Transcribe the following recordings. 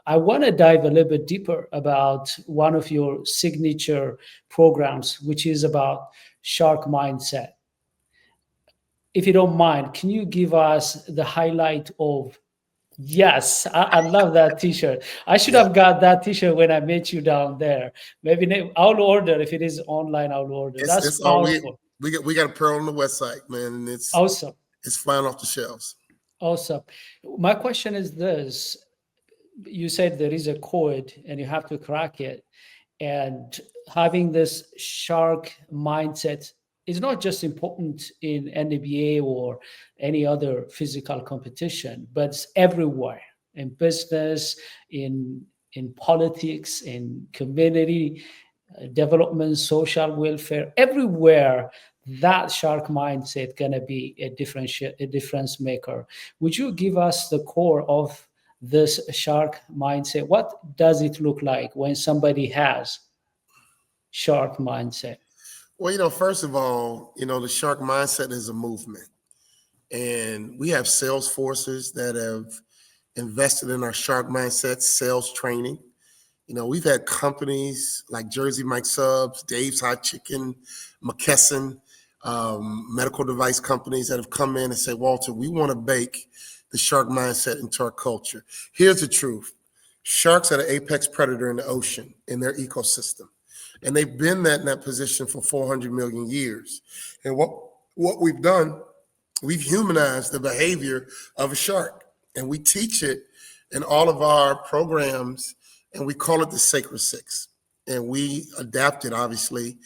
I want to dive a little bit deeper about one of your signature programs, which is about shark mindset. If you don't mind, can you give us the highlight of? Yes, I love that T-shirt. I should Yeah, have got that T-shirt when I met you down there. Maybe I'll order if it is online. I'll order. That's it's all powerful. we got a pair on the website, man, and Awesome, it's flying off the shelves. awesome. My question is this: you said there is a code and you have to crack it, and having this shark mindset is not just important in NBA or any other physical competition, but it's everywhere in business, in politics, in community development, social welfare, everywhere. That shark mindset gonna be a difference maker. Would you give us the core of this shark mindset? What does it look like when somebody has shark mindset? Well, first of all, the shark mindset is a movement. And we have sales forces that have invested in our shark mindset sales training. We've had companies like Jersey Mike Subs, Dave's Hot Chicken, McKesson, medical device companies that have come in and say, Walter, we want to bake the shark mindset into our culture. Here's the truth. Sharks are the apex predator in the ocean, in their ecosystem. And they've been in that position for 400 million years. And what we've done, we've humanized the behavior of a shark. And we teach it in all of our programs, and we call it the Sacred Six. And we adapt it, obviously.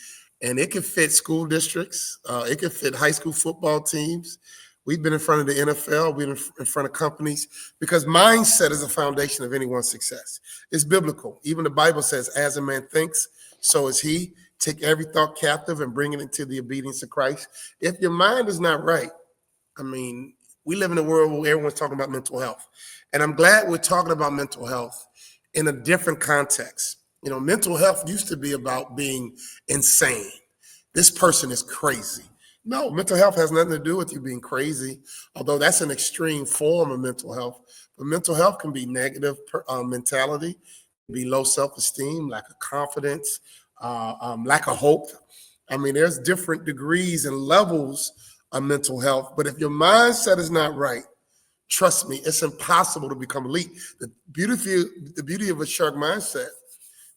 And it can fit school districts. It can fit high school football teams. We've been in front of the NFL, we've been in front of companies, because mindset is the foundation of anyone's success. It's biblical. Even the Bible says, as a man thinks, so is he. Take every thought captive and bring it into the obedience of Christ. If your mind is not right, we live in a world where everyone's talking about mental health. And I'm glad we're talking about mental health in a different context. Mental health used to be about being insane. This person is crazy. No, mental health has nothing to do with you being crazy, although that's an extreme form of mental health. But mental health can be negative mentality, be low self-esteem, lack of confidence, lack of hope. There's different degrees and levels of mental health. But if your mindset is not right, trust me, it's impossible to become elite. The beauty of a shark mindset,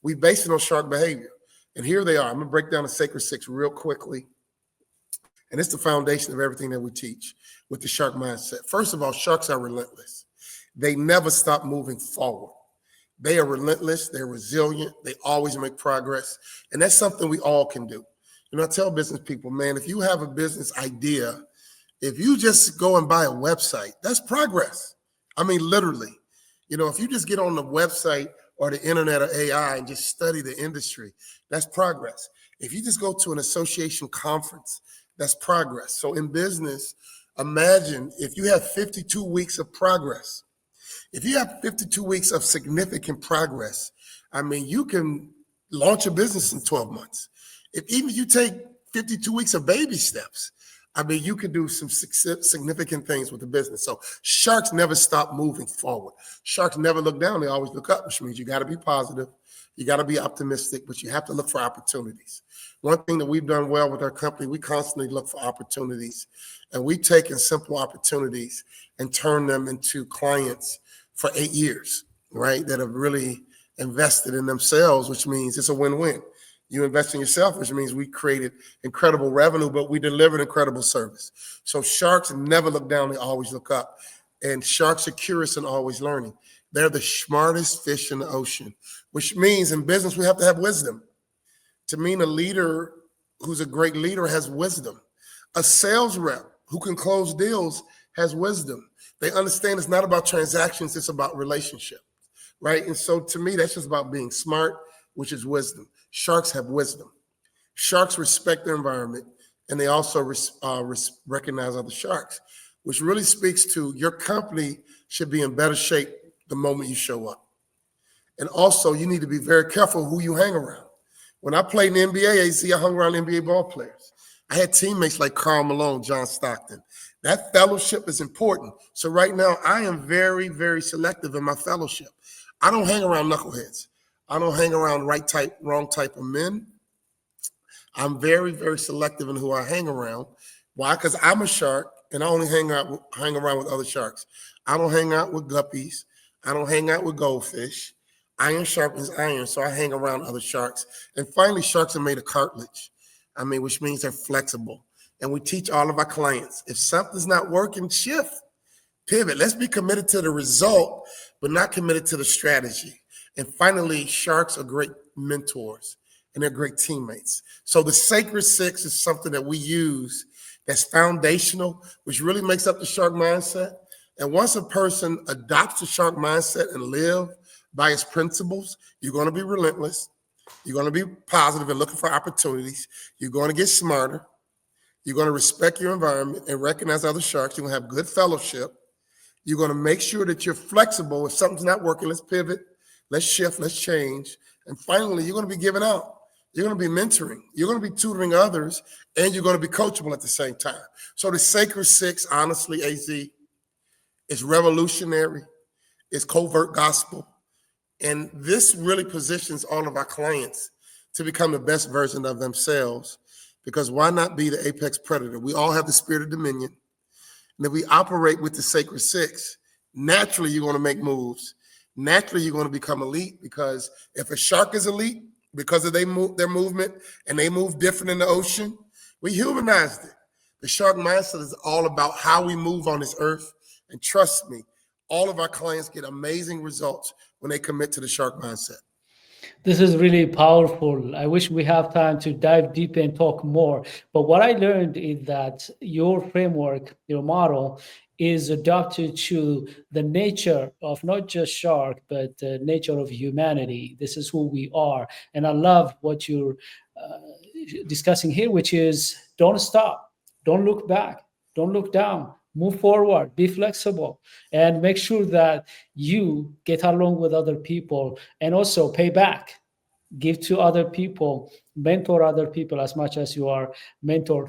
we base it on shark behavior. And here they are. I'm going to break down the Sacred Six real quickly. And it's the foundation of everything that we teach with the shark mindset. First of all, sharks are relentless. They never stop moving forward. They are relentless. They're resilient. They always make progress. And that's something we all can do. I tell business people, man, if you have a business idea, if you just go and buy a website, that's progress. Literally. If you just get on the website or the internet or AI and just study the industry, that's progress. If you just go to an association conference, that's progress. So in business, imagine if you have 52 weeks of progress. If you have 52 weeks of significant progress, you can launch a business in 12 months. Even if you take 52 weeks of baby steps, you can do some significant things with the business. So sharks never stop moving forward. Sharks never look down. They always look up, which means you got to be positive. You got to be optimistic, but you have to look for opportunities. One thing that we've done well with our company, we constantly look for opportunities. And we've taken simple opportunities and turned them into clients for 8 years, right, that have really invested in themselves, which means it's a win-win. You invest in yourself, which means we created incredible revenue, but we delivered incredible service. So sharks never look down, they always look up. And sharks are curious and always learning. They're the smartest fish in the ocean, which means in business we have to have wisdom. To mean a leader who's a great leader has wisdom. A sales rep who can close deals has wisdom. They understand it's not about transactions, it's about relationship, right? And so to me, that's just about being smart, which is wisdom. Sharks have wisdom. Sharks respect their environment, and they also recognize other sharks, which really speaks to your company should be in better shape the moment you show up. And also, you need to be very careful who you hang around. When I played in the NBA, AZ, I hung around NBA ball players. I had teammates like Karl Malone, John Stockton. That fellowship is important. So right now, I am very, very selective in my fellowship. I don't hang around knuckleheads. I don't hang around wrong type of men. I'm very, very selective in who I hang around. Why? Because I'm a shark, and I only hang around with other sharks. I don't hang out with guppies. I don't hang out with goldfish. Iron sharpens iron, so I hang around other sharks. And finally, sharks are made of cartilage. I mean, which means they're flexible. And we teach all of our clients, if something's not working, shift, pivot. Let's be committed to the result, but not committed to the strategy. And finally, sharks are great mentors and they're great teammates. So the Sacred Six is something that we use that's foundational, which really makes up the shark mindset. And once a person adopts the shark mindset and live by its principles, you're going to be relentless. You're going to be positive and looking for opportunities. You're going to get smarter. You're going to respect your environment and recognize other sharks. You're going to have good fellowship. You're going to make sure that you're flexible. If something's not working, let's pivot, let's shift, let's change. And finally, you're going to be giving out. You're going to be mentoring. You're going to be tutoring others, and you're going to be coachable at the same time. So the Sacred Six, honestly, AZ, is revolutionary. It's covert gospel. And this really positions all of our clients to become the best version of themselves, because why not be the apex predator? We all have the spirit of dominion. And if we operate with the Sacred Six, naturally you're going to make moves. Naturally, you're going to become elite, because if a shark is elite because of their movement and they move different in the ocean, we humanized it. The shark mindset is all about how we move on this earth. And trust me, all of our clients get amazing results when they commit to the shark mindset. This is really powerful. I wish we have time to dive deep and talk more. But what I learned is that your framework, your model, is adapted to the nature of not just shark, but the nature of humanity. This is who we are. And I love what you're discussing here, which is don't stop, don't look back, don't look down, move forward, be flexible, and make sure that you get along with other people and also pay back, give to other people, mentor other people as much as you are mentored